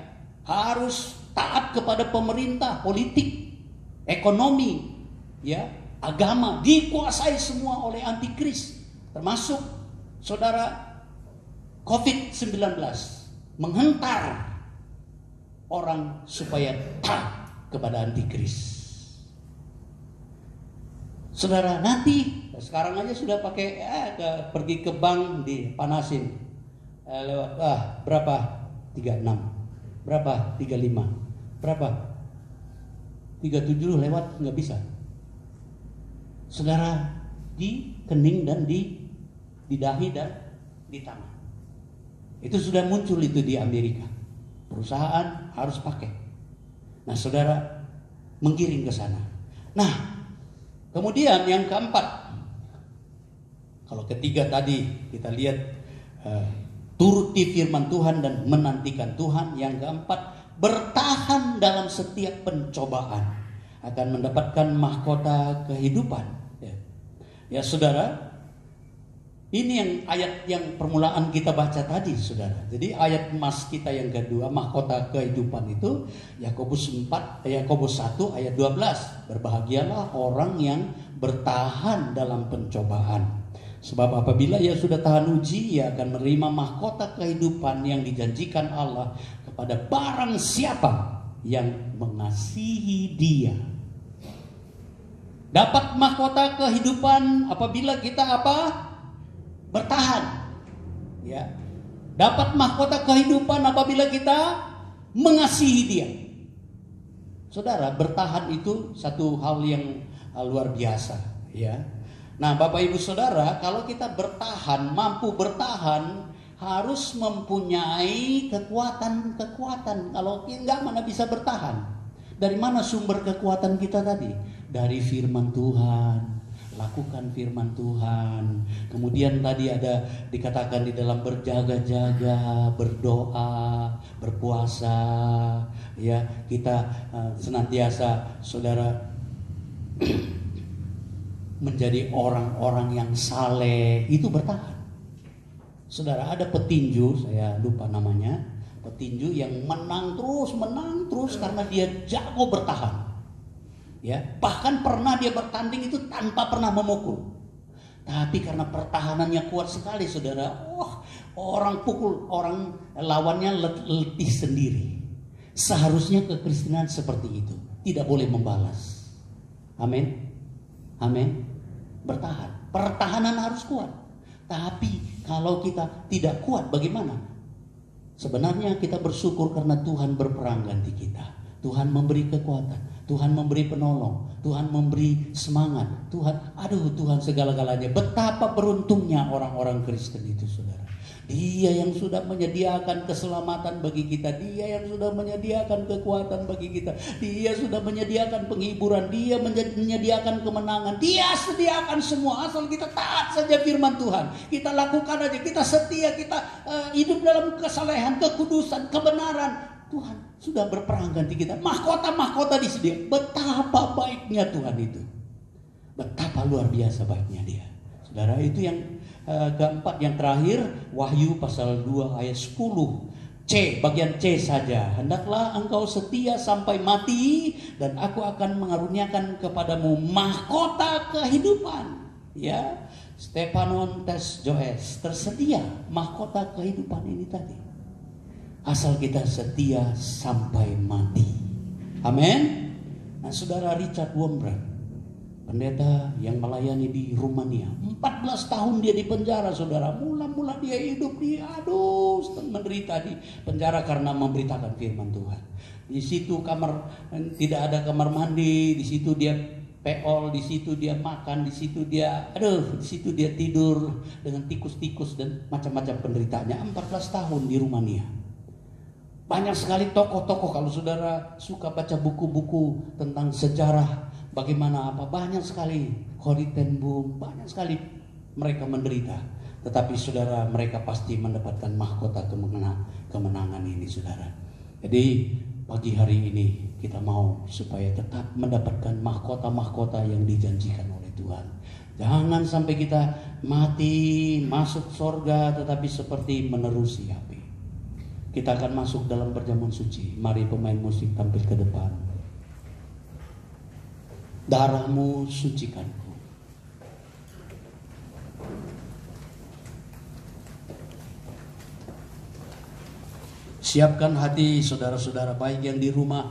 harus taat kepada pemerintah, politik, ekonomi, ya, agama dikuasai semua oleh antikris. Termasuk saudara COVID-19 menghentar orang supaya taat kepada antikris. Saudara, nanti sekarang aja sudah pakai pergi ke bank dipanasin lewat berapa 36, berapa 35, berapa 37 lewat nggak bisa. Saudara, di kening dan di dahi dan di tangan. Itu sudah muncul itu di Amerika. Perusahaan harus pakai. Nah, saudara menggiring ke sana. Nah, kemudian yang keempat, kalau ketiga tadi kita lihat turuti firman Tuhan dan menantikan Tuhan. Yang keempat, bertahan dalam setiap pencobaan akan mendapatkan mahkota kehidupan. Ya saudara, ini yang ayat yang permulaan kita baca tadi, saudara. Jadi ayat emas kita yang kedua, mahkota kehidupan itu Yakobus 1 ayat 12. Berbahagialah orang yang bertahan dalam pencobaan. Sebab apabila ia sudah tahan uji, ia akan menerima mahkota kehidupan yang dijanjikan Allah kepada barang siapa yang mengasihi Dia. Dapat mahkota kehidupan apabila kita apa? Bertahan. Ya. Dapat mahkota kehidupan apabila kita mengasihi Dia. Saudara, bertahan itu satu hal yang luar biasa, ya. Nah, Bapak Ibu Saudara, kalau kita bertahan, mampu bertahan, harus mempunyai kekuatan-kekuatan. Kalau enggak, mana bisa bertahan? Dari mana sumber kekuatan kita tadi? Dari firman Tuhan. Lakukan firman Tuhan. Kemudian tadi ada dikatakan di dalam berjaga-jaga, berdoa, berpuasa, ya, kita senantiasa saudara menjadi orang-orang yang saleh, itu bertahan. Saudara, ada petinju, saya lupa namanya, petinju yang menang terus karena dia jago bertahan. Ya, bahkan pernah dia bertanding itu tanpa pernah memukul. Tapi karena pertahanannya kuat sekali, saudara, orang pukul, orang lawannya letih sendiri. Seharusnya kekristenan seperti itu, tidak boleh membalas. Amin. Amin. Bertahan. Pertahanan harus kuat. Tapi kalau kita tidak kuat, bagaimana? Sebenarnya kita bersyukur karena Tuhan berperang ganti kita. Tuhan memberi kekuatan, Tuhan memberi penolong, Tuhan memberi semangat, Tuhan segala-galanya. Betapa beruntungnya orang-orang Kristen itu, saudara. Dia yang sudah menyediakan keselamatan bagi kita. Dia yang sudah menyediakan kekuatan bagi kita. Dia sudah menyediakan penghiburan. Dia menyediakan kemenangan. Dia sediakan semua, asal kita taat saja firman Tuhan. Kita lakukan aja, kita setia, kita hidup dalam kesalehan, kekudusan, kebenaran. Tuhan sudah berperang ganti kita. Mahkota-mahkota disediakan. Betapa baiknya Tuhan itu. Betapa luar biasa baiknya Dia. Saudara, itu yang keempat, yang terakhir, Wahyu pasal 2 ayat 10. C, bagian C saja. Hendaklah engkau setia sampai mati, dan aku akan mengaruniakan kepadamu mahkota kehidupan. Ya, Stepanon tes Joes, tersedia mahkota kehidupan ini tadi. Asal kita setia sampai mati. Amin. Nah, saudara Richard Wurmbrand, pendeta yang melayani di Rumania, 14 tahun dia di penjara, saudara. Mula-mula dia hidup menderita di penjara karena memberitakan firman Tuhan. Di situ tidak ada kamar mandi, di situ dia peol, di situ dia makan, di situ dia tidur dengan tikus-tikus dan macam-macam penderitaannya. 14 tahun di Rumania. Banyak sekali tokoh-tokoh, kalau saudara suka baca buku-buku tentang sejarah bagaimana banyak sekali Corrie ten Boom, banyak sekali mereka menderita. Tetapi saudara, mereka pasti mendapatkan mahkota kemenangan ini, saudara. Jadi pagi hari ini kita mau supaya tetap mendapatkan mahkota-mahkota yang dijanjikan oleh Tuhan. Jangan sampai kita mati masuk surga tetapi seperti menerusi api. Kita akan masuk dalam perjamuan suci. Mari pemain musik tampil ke depan. Darahmu sucikanku. Siapkan hati saudara-saudara baik yang di rumah.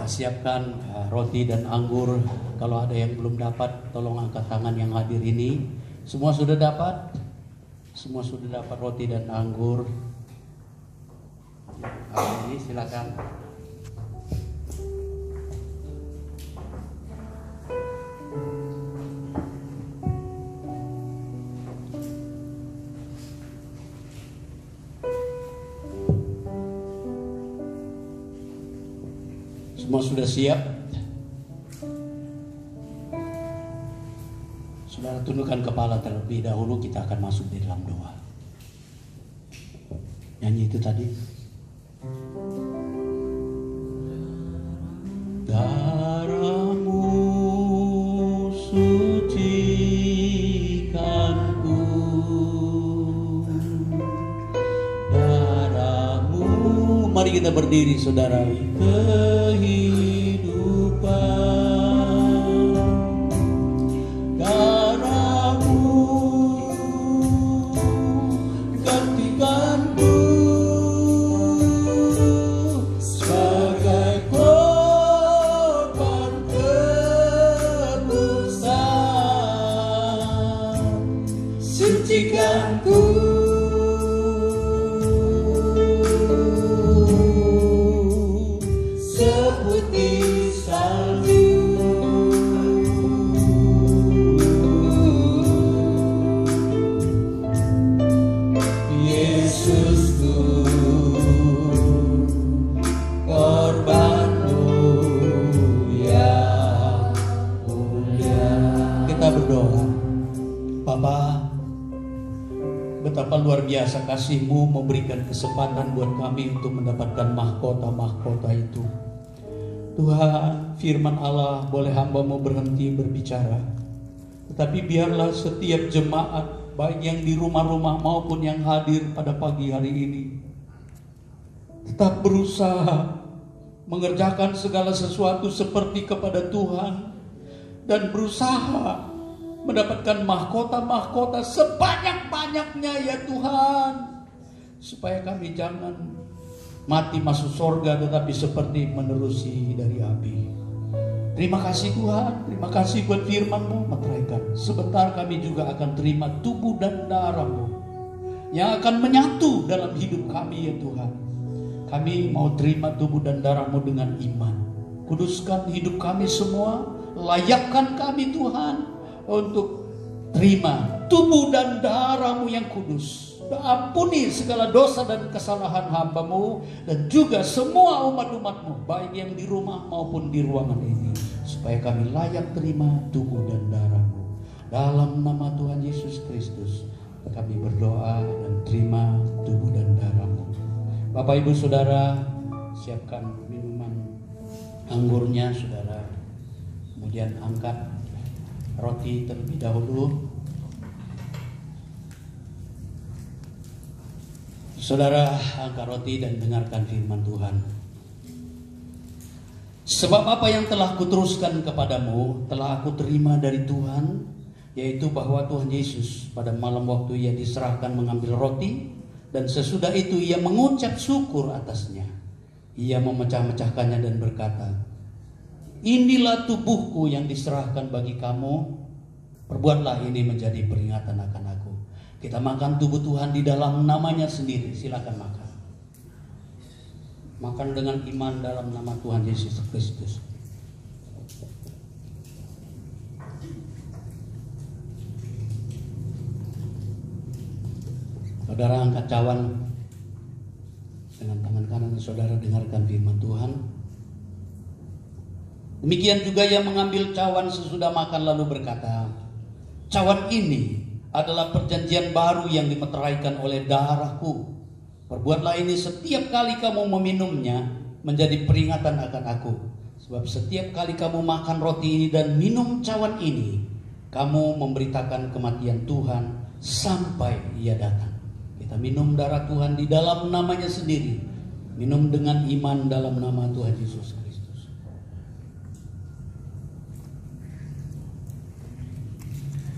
Siapkan roti dan anggur. Kalau ada yang belum dapat, tolong angkat tangan yang hadir ini. Semua sudah dapat? Semua sudah dapat roti dan anggur. Ini silakan. Semua sudah siap? Saudara tundukkan kepala terlebih dahulu, kita akan masuk di dalam doa. Nyanyi itu tadi. Darahmu sucikanku, darahmu. Mari kita berdiri, saudara. Kehidupan, darahmu gantikanku sebagai korban tebusan. Sucikanku seperti salju. Yesusku, korbanmu yang mulia. Kita berdoa. Bapa, betapa luar biasa kasih-Mu memberikan kesempatan buat kami untuk mendapatkan mahkota-mahkota itu. Tuhan, firman Allah, boleh hamba-Mu berhenti berbicara, tetapi biarlah setiap jemaat, baik yang di rumah-rumah maupun yang hadir pada pagi hari ini, tetap berusaha mengerjakan segala sesuatu seperti kepada Tuhan, dan berusaha mendapatkan mahkota-mahkota sebanyak-banyaknya ya Tuhan, supaya kami jangan mati masuk surga tetapi seperti menerusi dari api. Terima kasih Tuhan, terima kasih buat firman-Mu. Meteraikan sebentar kami juga akan terima tubuh dan darah-Mu yang akan menyatu dalam hidup kami ya Tuhan. Kami mau terima tubuh dan darah-Mu dengan iman. Kuduskan hidup kami semua, layakkan kami Tuhan untuk terima tubuh dan darah-Mu yang kudus ampuni segala dosa dan kesalahan hamba-Mu dan juga semua umat-umat-Mu, baik yang di rumah maupun di ruangan ini, supaya kami layak terima tubuh dan darah-Mu. Dalam nama Tuhan Yesus Kristus kami berdoa dan terima tubuh dan darah-Mu. Bapak Ibu Saudara, siapkan minuman anggurnya saudara. Kemudian angkat roti terlebih dahulu. Saudara, angkat roti dan dengarkan firman Tuhan. Sebab apa yang telah kuteruskan kepadamu telah aku terima dari Tuhan, yaitu bahwa Tuhan Yesus pada malam waktu Ia diserahkan mengambil roti, dan sesudah itu Ia mengucap syukur atasnya. Ia memecah-mecahkannya dan berkata, inilah tubuhku yang diserahkan bagi kamu, perbuatlah ini menjadi peringatan akan aku. Kita makan tubuh Tuhan di dalam namanya sendiri. Silakan makan. Makan dengan iman dalam nama Tuhan Yesus Kristus. Saudara angkat cawan dengan tangan kanan, saudara dengarkan firman Tuhan. Demikian juga Ia mengambil cawan sesudah makan lalu berkata, cawan ini adalah perjanjian baru yang dimeteraikan oleh darahku. Perbuatlah ini setiap kali kamu meminumnya menjadi peringatan akan aku. Sebab setiap kali kamu makan roti ini dan minum cawan ini, kamu memberitakan kematian Tuhan sampai Ia datang. Kita minum darah Tuhan di dalam namanya sendiri. Minum dengan iman dalam nama Tuhan Yesus Kristus.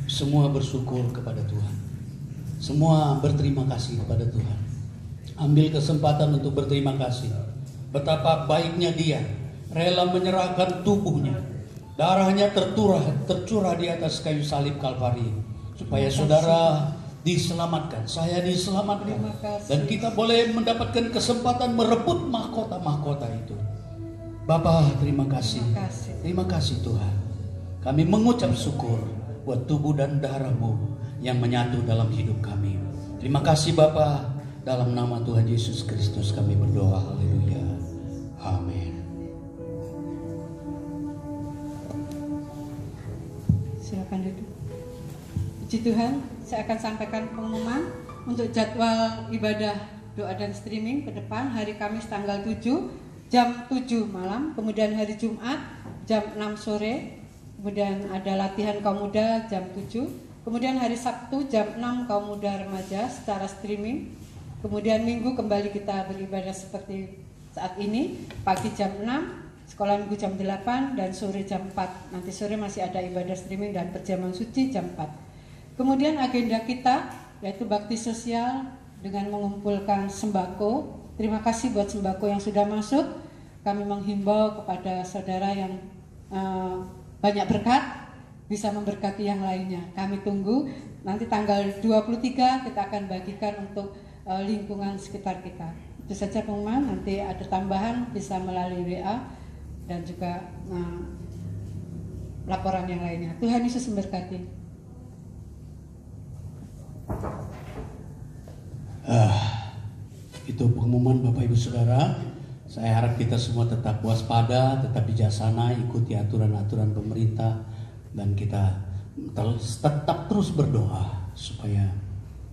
Semua bersyukur kepada Tuhan. Semua berterima kasih kepada Tuhan. Ambil kesempatan untuk berterima kasih. Betapa baiknya Dia rela menyerahkan tubuhnya, darahnya tercurah di atas kayu salib Kalvari, supaya saudara diselamatkan, saya diselamatkan, dan kita boleh mendapatkan kesempatan merebut mahkota-mahkota itu. Bapa, terima kasih. Terima kasih Tuhan. Kami mengucap syukur buat tubuh dan darah-Mu yang menyatu dalam hidup kami. Terima kasih Bapa, dalam nama Tuhan Yesus Kristus kami berdoa. Haleluya. Amin. Silakan duduk. Puji Tuhan, saya akan sampaikan pengumuman untuk jadwal ibadah doa dan streaming ke depan. Hari Kamis tanggal 7 jam 7 malam, kemudian hari Jumat jam 6 sore. Kemudian ada latihan kaum muda jam 7. Kemudian hari Sabtu jam 6 kaum muda remaja secara streaming. Kemudian Minggu kembali kita beribadah seperti saat ini. Pagi jam 6, sekolah minggu jam 8, dan sore jam 4. Nanti sore masih ada ibadah streaming dan perjamuan suci jam 4. Kemudian agenda kita yaitu bakti sosial dengan mengumpulkan sembako. Terima kasih buat sembako yang sudah masuk. Kami menghimbau kepada saudara yang banyak berkat, bisa memberkati yang lainnya. Kami tunggu, nanti tanggal 23 kita akan bagikan untuk lingkungan sekitar kita. Itu saja pengumuman, nanti ada tambahan bisa melalui WA dan juga laporan yang lainnya. Tuhan Yesus memberkati. Itu pengumuman Bapak Ibu Saudara. Saya harap kita semua tetap waspada, tetap bijaksana, ikuti aturan-aturan pemerintah, dan kita tetap terus berdoa supaya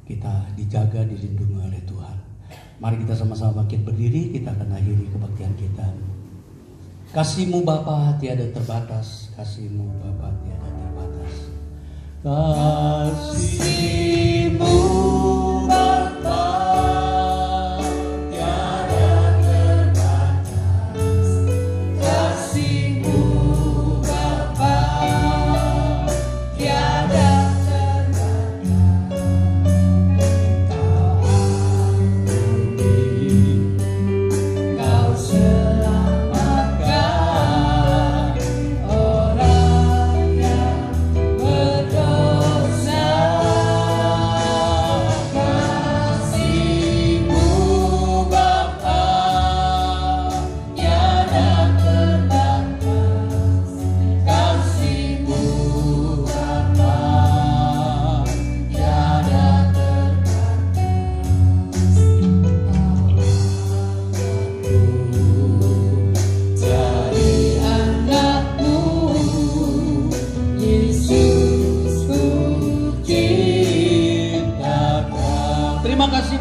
kita dijaga, dilindungi oleh Tuhan. Mari kita sama-sama bangkit berdiri, kita akan akhiri kebaktian kita. Kasih-Mu Bapa tiada terbatas, kasih-Mu Bapa tiada terbatas. Kasih-Mu Bapa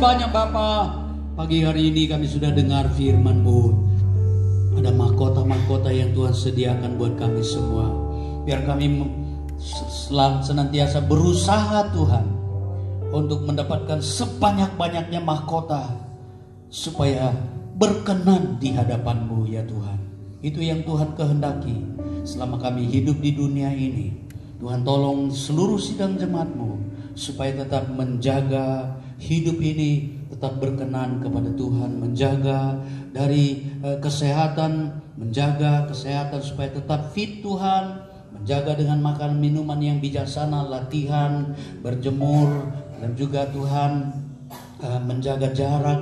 banyak Bapa. Pagi hari ini kami sudah dengar firman-Mu. Ada mahkota-mahkota yang Tuhan sediakan buat kami semua. Biar kami senantiasa berusaha Tuhan untuk mendapatkan sebanyak-banyaknya mahkota supaya berkenan di hadapan-Mu ya Tuhan. Itu yang Tuhan kehendaki selama kami hidup di dunia ini. Tuhan tolong seluruh sidang jemaat-Mu supaya tetap menjaga hidup ini tetap berkenan kepada Tuhan, menjaga dari kesehatan, menjaga kesehatan supaya tetap fit Tuhan, menjaga dengan makan minuman yang bijaksana, latihan, berjemur, dan juga Tuhan menjaga jarak,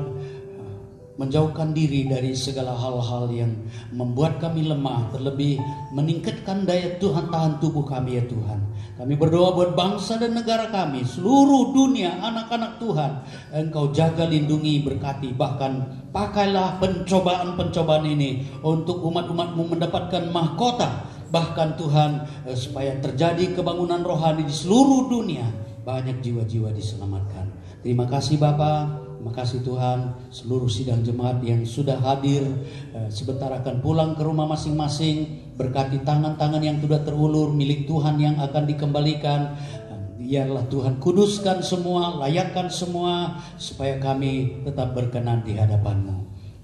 menjauhkan diri dari segala hal-hal yang membuat kami lemah, terlebih meningkatkan daya Tuhan tahan tubuh kami ya Tuhan. Kami berdoa buat bangsa dan negara kami, seluruh dunia, anak-anak Tuhan. Engkau jaga, lindungi, berkati, bahkan pakailah pencobaan-pencobaan ini untuk umat-umat-Mu mendapatkan mahkota. Bahkan Tuhan supaya terjadi kebangunan rohani di seluruh dunia, banyak jiwa-jiwa diselamatkan. Terima kasih Bapa. Terima kasih Tuhan, seluruh sidang jemaat yang sudah hadir sebentar akan pulang ke rumah masing-masing. Berkati tangan-tangan yang sudah terulur milik Tuhan yang akan dikembalikan. Biarlah Tuhan kuduskan semua, layakkan semua supaya kami tetap berkenan di hadapan-Mu.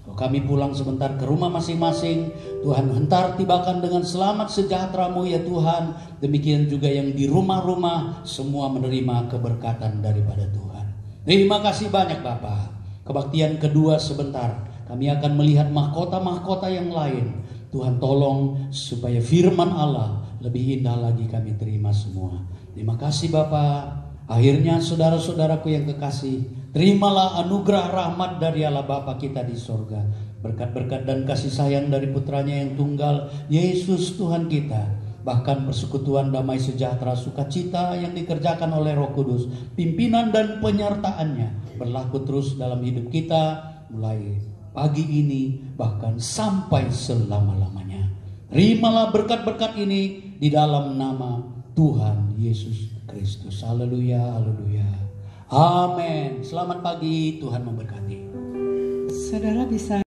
Kalau kami pulang sebentar ke rumah masing-masing, Tuhan hentar tibakan dengan selamat sejahtera-Mu ya Tuhan. Demikian juga yang di rumah-rumah semua menerima keberkatan daripada Tuhan. Terima kasih banyak Bapak. Kebaktian kedua sebentar, kami akan melihat mahkota-mahkota yang lain. Tuhan tolong supaya firman Allah lebih indah lagi kami terima semua. Terima kasih Bapak. Akhirnya saudara-saudaraku yang kekasih, terimalah anugerah rahmat dari Allah Bapa kita di sorga. Berkat-berkat dan kasih sayang dari putranya yang tunggal, Yesus Tuhan kita. Bahkan persekutuan damai sejahtera sukacita yang dikerjakan oleh Roh Kudus, pimpinan dan penyertaannya berlaku terus dalam hidup kita mulai pagi ini bahkan sampai selama-lamanya. Terimalah berkat-berkat ini di dalam nama Tuhan Yesus Kristus. Haleluya, haleluya. Amin. Selamat pagi, Tuhan memberkati. Saudara bisa